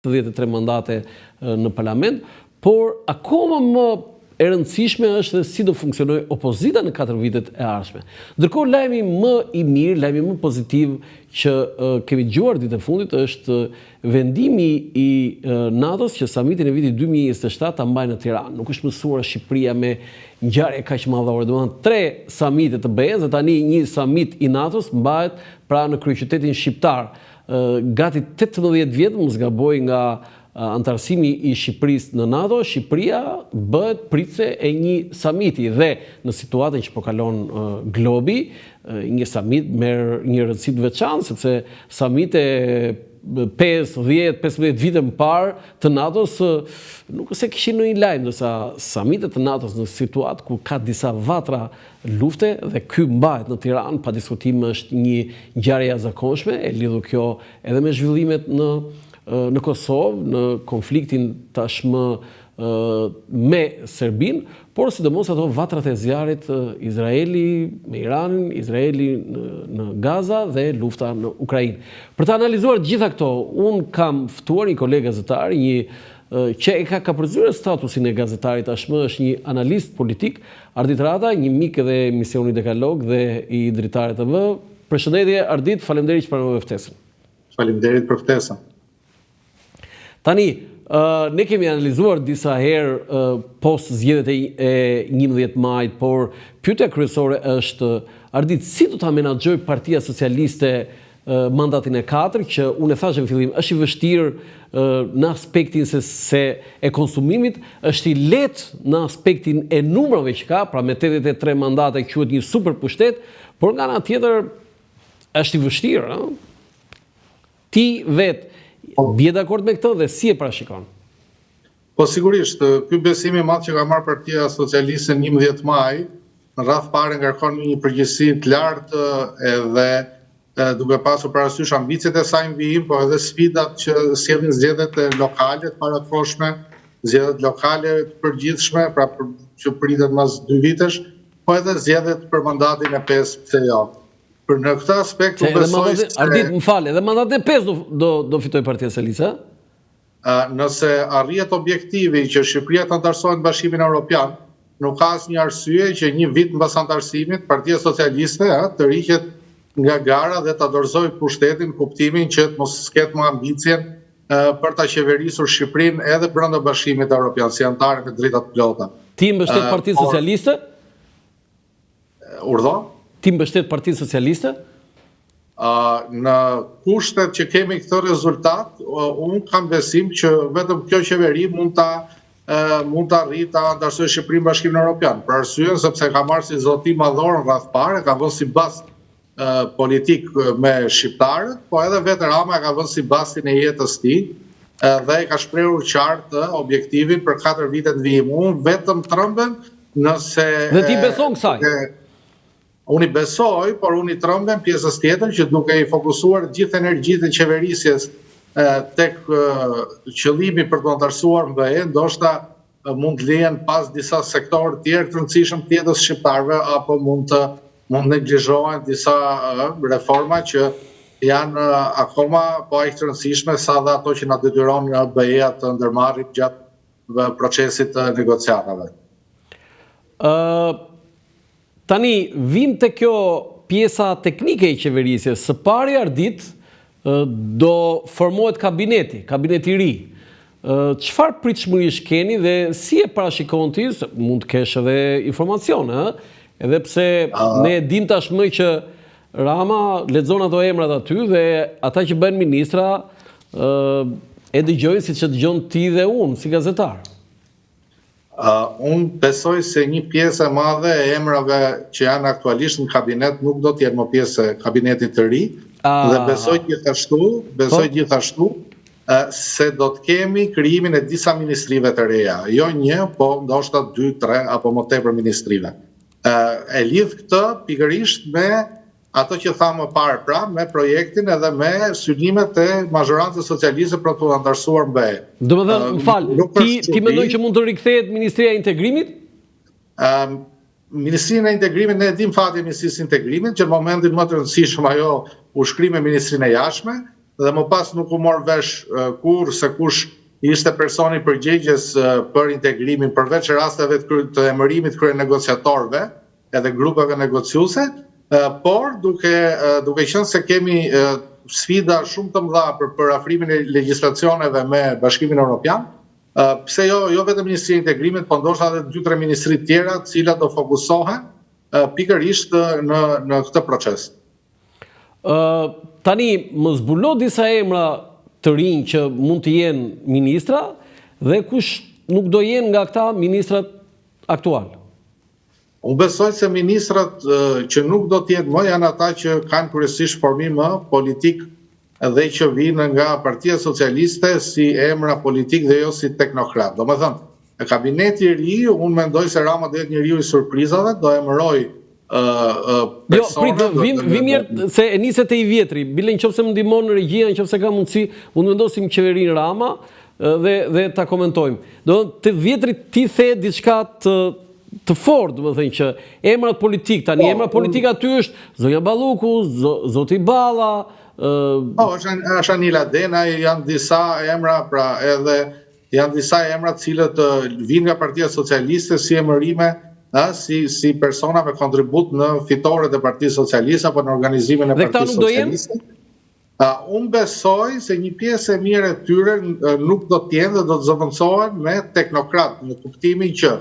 83 mandate në parlament, por akoma më e rëndësishme është dhe si do funksionoj opozita në 4 vitet e ardhshme. Ndërkohë, lajmi më i mirë, lajmi më pozitiv që kemi dëgjuar ditën e fundit është vendimi i NATO-s që samitin e vitit 2027 ta mbajë në Tiranë. Nuk është mësuar Shqipëria me ngjarje kaq madhore. Domethënë 3 samite të BE-s dhe tani një samit i NATO-s mbahet pra në kryeqytetin shqiptar. Gati 18 vjet, mos gaboj, nga antarësimi i Shqipërisë në NATO, Shqipëria bëhet pritse e një samiti dhe në situatën që po kalon globi, një samit merr një rëndësi të veçantë sepse samite 5-10-15 vite më parë të NATO-s nuk se kishin në një lajm, ndërsa samitet të NATO-s në situatë ku ka disa vatra lufte dhe ky mbahet në Tiranë, pa diskutim është një ngjarje e jashtëzakonshme, e lidhur kjo edhe me zhvillimet në Kosovë, në konfliktin tashmë me Serbin, por sidomos ato vatrat e zjarrit Izraeli me Iranin, Izraeli në Gaza dhe lufta në Ukrainë. Për të analizuar gjitha këto, unë kam ftuar një kolegë gazetar, që e ka kapërcyer statusin e gazetarit tashmë, është një analist politik, Ardit Rata, një mik edhe emisioni Dekalog dhe i Dritare TV. Përshëndetje Ardit, faleminderit që pranove ftesën. Faleminderit për ftesën. Tani, ne kemi analizuar disa herë post zgjedhjet e 11 majit, por pyetja kryesore është, Ardit, si do ta menaxhoj Partia Socialiste mandatin e 4, që unë e thash në fillim, është i vështirë në aspektin se e konsumimit, është i lehtë në aspektin e numrave që ka, pra me 83 mandate quhet një super pushtet, por nga ana tjetër është i vështirë, Ti vetë bie dakord me këtë dhe si e parashikon? Po sigurisht, ky besim i madh që ka marrë Partia Socialiste në 11 maj, në radh parë ngarkon një përgjegjësi të lartë edhe duke pasur parasysh ambicet e saj në vijim, po edhe sfidat që sjellin zgjedhjet lokale të parakohshme, zgjedhjet lokale të përgjithshme, pra që pritet mas 2 vitesh, po edhe zgjedhjet për mandatin e 5 CEO. Për në këtë aspekt u besoj se Ardit, më fal, edhe mandatin e 5 do fitoj Partia Socialiste, nëse arrihet objektivi që Shqipëria të antarësohet në Bashkimin Evropian, nuk ka asnjë arsye që një vit mbas antarësimit Partia Socialiste të riqet nga gara dhe ta dorëzoj pushtetin, kuptimin që të mos ketë më ambicien për ta qeverisur Shqipërinë edhe brenda Bashkimit Evropian si anëtare me drejta të plota. Ti mbështet Partinë Socialiste? Urdhë? Ti mbështet Partinë Socialiste? Në kushtet që kemi këtë rezultat, unë kam besim që vetëm kjo qeveri mund të arrijë ta antarësojë Shqipërinë në Bashkimin Evropian. Për arsyen sepse ka marrë si zotim madhor në radh parë, ka vënë si bazë politik me shqiptarët, po edhe vetë Rama ka vënë si bazën e jetës tij dhe ka shprehur qartë objektivin për 4 vite të vijim. Unë vetëm trembem nëse Dhe ti beson kësaj? Unë i besoj, por unë i trembem pjesës tjetër që duke i fokusuar gjithë energjitë e qeverisjes tek qëllimi për të antarësuar BE, ndoshta mund të lihen pas disa sektorë tjerë të rëndësishëm të jetës shqiptarëve, apo mund neglizhohen disa reforma që janë akoma po aq të rëndësishme sa dhe ato që na detyron nga BE-ja të ndërmarrim gjatë procesit të negociatave. Tani, vim të kjo pjesa teknike i qeverisjes. Së pari Ardit do formohet kabineti i ri. Çfarë pritshmërish keni dhe si e parashikon ti, mund të kesh edhe informacione, edhe pse ne e dim tashmë që Rama lexon ato emrat aty dhe ata që bëhen ministra e dëgjojnë siç e dëgjon ti dhe unë si gazetar. Unë besoj se një pjesë e madhe e emrave që janë aktualisht në kabinet nuk do të jenë më pjesë e kabinetit të ri, dhe besoj gjithashtu se do të kemi krijimin e disa ministrive të reja, jo një, po ndoshta 2, 3 apo më tepër ministrive. E lidh këtë pikërisht me ato që thamë më parë, pra me projektin edhe me synimet e mazhorancës socialiste për të antarësuar në BE. Domethënë, më fal, ti mendoj që mund të rikthehet Ministria e Integrimit? Ministrinë e Integrimit, ne e dim fatin e Ministrisë së Integrimit, që në momentin më të rëndësishëm ajo u shkrim me Ministrinë e Jashtme, dhe më pas nuk u mor vesh kur se kush ishte personi përgjegjës për integrimin përveç rasteve të emërimit kryenegociatorëve edhe grupeve negociuese, por duke qenë se kemi sfida shumë të mëdha për afrimin e legjislacioneve me Bashkimin Evropian, pse jo vetëm Ministria e Integrimit, po ndoshta edhe 2-3 ministri të tjera, të cilat do fokusohen pikërisht në këtë proces. Tani, më zbulo disa emra të rinj që mund të jenë ministra dhe kush nuk do jenë nga këta ministrat aktual? Unë besoj se ministrat që nuk do t'jetë më janë ata që kanë kryesisht formim politik dhe që vinë nga Partia Socialiste si emra politik dhe jo si teknokrat. Do me thënë, në kabineti i ri, unë mendoj se Rama do jetë njeriu i surprizave, do emëroj persona... Vi mirë se e niset e i vjetri, bile në qofse më ndihmon në regjia, në qofse ka mundësi, unë vendosim qeverinë Rama dhe ta komentojmë. Do të vjetri ti the diçka të fort, do të thënë që emrat politik, tani emrat politik aty është Zonja Balluku, Zoti Balla, është Anila Dena, janë disa emra, pra edhe janë disa emra të cilët vinë nga Partia Socialiste si emërime, si persona me kontribut në fitoret e Partisë Socialiste apo në organizimin e Partisë Socialiste. Unë besoj se një pjesë e mirë e tyre nuk do t'jenë dhe do të zëvendësohen me teknokrat, në kuptimin që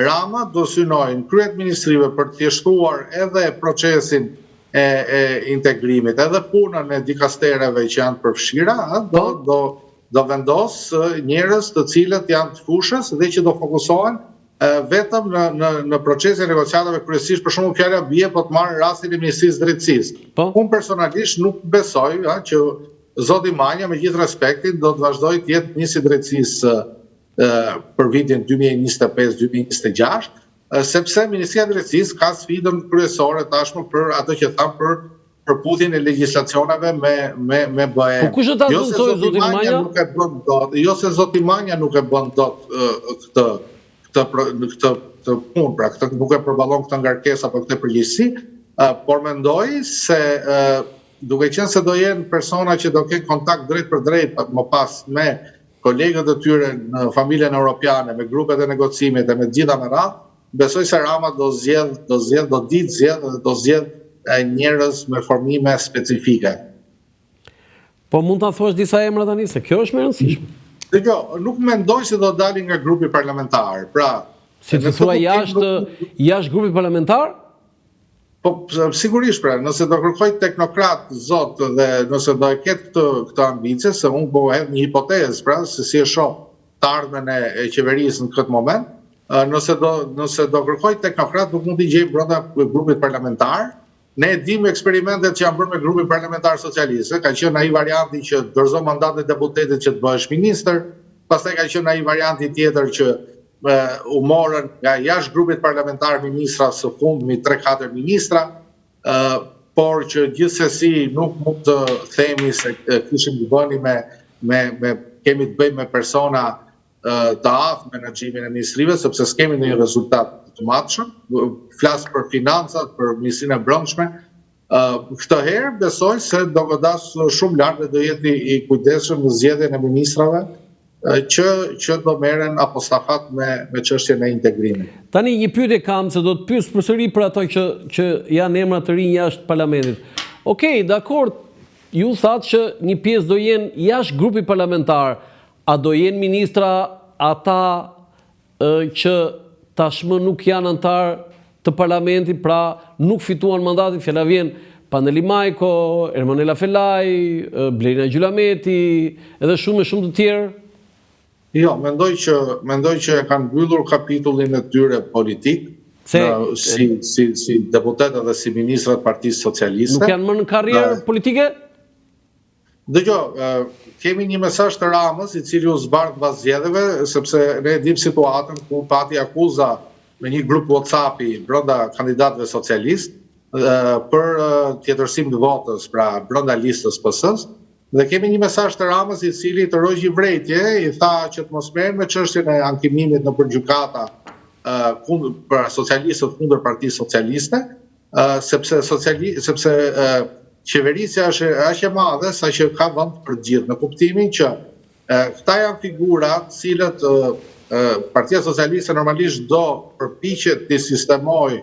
Rama do synojnë kryet ministrive për të thjeshtuar edhe procesin e integrimit, edhe punën e dikastereve që janë përfshira, do vendos njerëz të cilët janë të fushës dhe që do fokusohen vetëm në procesin e negociatave kryesisht, për shembull fjala bie po të marrë rastin e Ministrisë Drejtësisë. Unë personalisht nuk besoj që Zoti Manja, me gjithë respektin, do të vazhdojë të jetë ministri i Drejtësisë për vitin 2025-2026, sepse Ministria e Drejtësisë ka sfidën kryesore tashmë për ato që tham për përputhjen e legjislacioneve me BE. Po kush do ta zëvendësojë Zoti Manja? Jo se Zoti Manja nuk e bën dot këtë punë, pra këtë nuk e përballon këtë ngarkesë apo këtë përgjegjësi, por mendoj se duke qenë se do jenë persona që do kenë kontakt drejt për drejt më pas me kolegët e tyre në familjen europiane, me grupet e negocimit dhe me gjitha me radhë, besoj se Rama do zgjedh njerëz me formime specifike. Po mund ta thuash disa emra tani, se kjo është më e rëndësishme. Nuk mendoj se do dalin nga grupi parlamentar. Pra, si të thua jashtë grupit parlamentar? Po sigurisht, pra, nëse do kërkoj teknokrat zot dhe nëse do e ketë këtë ambicie, se unë po hedh një hipotezë, pra, se si e shoh të ardhmen e qeverisë në këtë moment, nëse do kërkoj teknokrat, nuk mund t'i gjej brenda grupit parlamentar. Ne e dim eksperimentet që janë bërë me grupin parlamentar socialiste, ka qenë ai varianti që dorëzon mandatet deputetit që të bëhesh ministër, pastaj ka qenë ai varianti tjetër që u morën nga jashtë grupit parlamentar ministra së fundmi 3-4 ministra, por që gjithsesi nuk mund të themi se kishim të bëni kemi të bëjmë me persona të aftë me menaxhimin e ministrive, sepse s'kemi ndonjë rezultat të matshëm. Flas për financat, për Ministrinë e Brendshme. Këtë herë besoj se do godas shumë lart dhe do jetë i kujdesshëm në zgjedhjen e ministrave që do merren apo stafat me çështjen e integrimit. Tani një pyetje kam, se do të pyes përsëri për ato që janë emra të rinj jashtë parlamentit. Okej, dakord, ju thatë që një pjesë do jenë jashtë grupit parlamentar, a do jenë ministra ata që tashmë nuk janë antar të parlamentit, pra nuk fituan mandatin, fjala vjen Pandeli Majko, Ermanela Felaj, Blerina Gjulameti, edhe shumë të tjerë? Jo, mendoj që e kanë mbyllur kapitullin e tyre politik, si deputetë dhe si ministrat Partisë Socialiste. Nuk janë më në karrierë politike? Dëgjoj, kemi një mesazh të Ramës, i cili u zbardh pas zgjedhjeve, sepse ne dim situatën ku pati akuza me një grup WhatsApp-i brenda kandidatëve socialist për tjetërsim të votës, pra brenda listës PS-s, dhe kemi një mesazh të Ramës i cili të rrogji vrejtje, i tha që të mos merren me çështjen e ankimimit në përgjykata për socialistët kundër Partisë Socialiste, sepse qeverisja është aq e madhe sa që ka vend për gjithë, në kuptimin që këta janë figurat cilët Partia Socialiste normalisht do përpiqet të sistemoj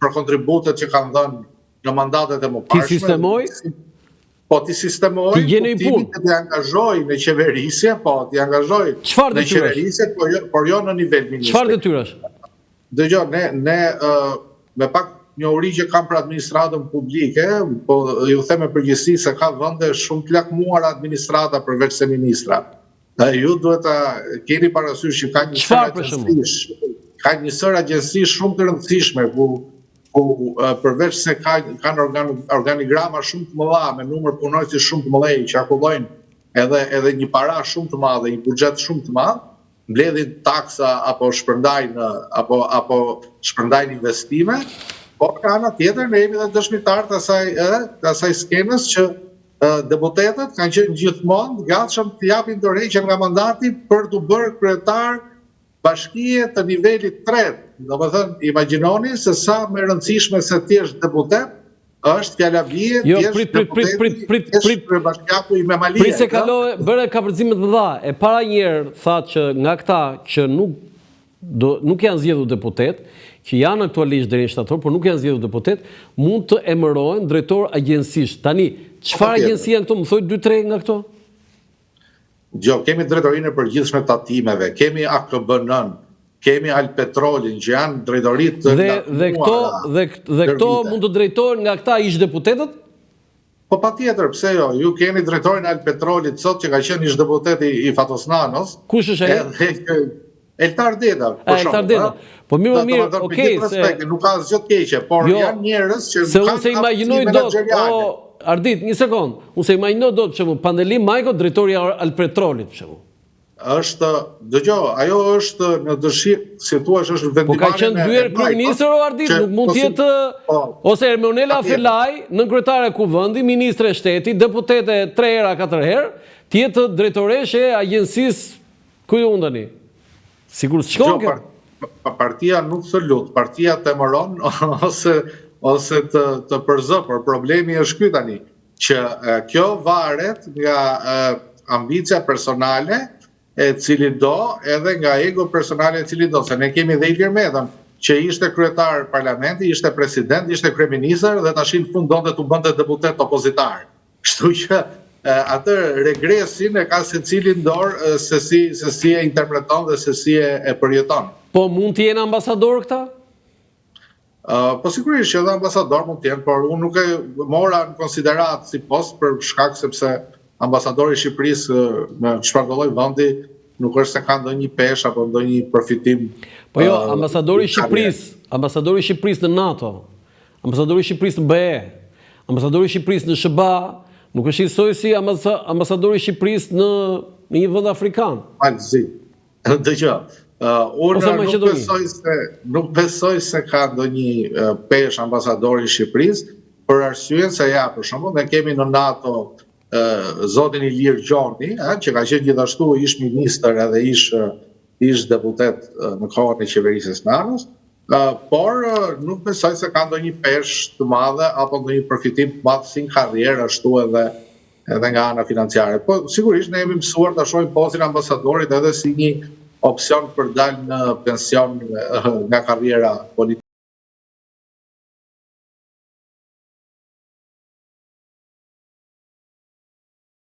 për kontributet që kanë dhënë në mandatet e mëparshme. Ti sistemoj? Po, ti sistemoj, kuptimin që t'i angazhoj në qeverisje, po, t'i angazhoj në qeverisje, por jo në nivel ministri. Çfarë detyrash? Dëgjoj, ne me pak njohuri që kam për administratën publike, po ju them me përgjithësi se ka vende shumë të lakmuara administrata përveç se ministra. Ju duhet ta keni parasysh që ka një sër agjensish shumë të rëndësishme ku përveç se kanë organigrama shumë të mëdha me numër punojësi shumë të mëdhenj që akullojnë edhe një para shumë të madhe, një buxhet shumë të madh, mbledhin taksa apo shpërndajnë investime, por ka ana tjetër ne jemi dhe dëshmitar të asaj skenës që deputetët kanë qenë gjithmonë gatshëm të japin dorëheqjen nga mandati për të bërë kryetar bashkie të nivelit 3. Domethënë, imagjinoni se sa më rëndësishme se ti je deputet, është fjala bie, ti je bashkiaku i Memalia. Prit se kaloi, bëre kapërcime të mëdha. E para një herë tha që nga këta që nuk janë zgjedhur deputet, që janë aktualisht deri në shtator, por nuk janë zgjedhur deputet, mund të emërohen drejtor agjensish. Tani, çfarë agjenci janë këto? Më thoj 2-3 nga këto? Jo, kemi drejtorinë e përgjithshme të tatimeve, kemi AKBN-n, kemi Alpetrolin, që janë drejtoritë të ndaluara. Dhe këto mund të drejtohen nga këta ish deputetët? Po patjetër, pse jo? Ju keni drejtorin e Alpetrolit sot që ka qenë ish deputeti i Fatosnanos. Kush është ai? Eltar Deda. Eltar Deda. Po mirë, okay, nuk ka asgjë të keqe, por janë njerëz që se unë se imagjinoj dot, Ardit, një sekond. Unë se imagjinoj dot për shembull Pandeli Majko, drejtori i Alpetrolit për shembull. Është, dëgjoj, ajo është në dëshirë, si thua, është vendimarrje. Po ka qenë dy herë kryeministër o Ardit, nuk mund të jetë ose Ermonela Felaj, nënkryetare e Kuvendi, ministre e shtetit, deputete 3 hera, 4 herë, të jetë drejtoreshe e agjencisë ku ju ndani. Sigur s'shkon kjo. Partia nuk të lut, partia të emëron ose të përzë, por problemi është ky tani, që kjo varet nga ambicia personale e cili do, edhe nga ego personale e cili do, se ne kemi dhe Ilir Medën, që ishte kryetar parlamenti, ishte president, ishte kryeministër dhe tash në fund donte të bënte deputet opozitar. Kështu që atë regresin e ka secili në dorë se si e interpreton dhe se si e përjeton. Po mund të jenë ambasador këta? Po sigurisht që edhe ambasador mund të jenë, por unë nuk e mora në konsiderat si post për shkak sepse ambasadori i Shqipërisë në çfarëdo lloj vendi nuk është se ka ndonjë peshë apo ndonjë përfitim. Po jo, ambasadori i Shqipërisë në NATO, ambasadori i Shqipërisë në BE, ambasadori i Shqipërisë në SBA, nuk është njësoj si ambasadori i Shqipërisë në një vend afrikan. Alzi. Dëgjoj. Unë nuk besoj se ka ndonjë peshë ambasadori i Shqipërisë për arsyen se për shembull ne kemi në NATO zotin Ilir Gjoni, që ka qenë gjithashtu ish ministër edhe ish deputet në kohën e qeverisë së Nanos, por nuk besoj se ka ndonjë peshë të madhe apo ndonjë përfitim të madh si në karrierë ashtu edhe nga ana financiare. Po sigurisht ne jemi mësuar ta shohim postin e ambasadorit edhe si një opsion për dalë në pension nga karriera politike.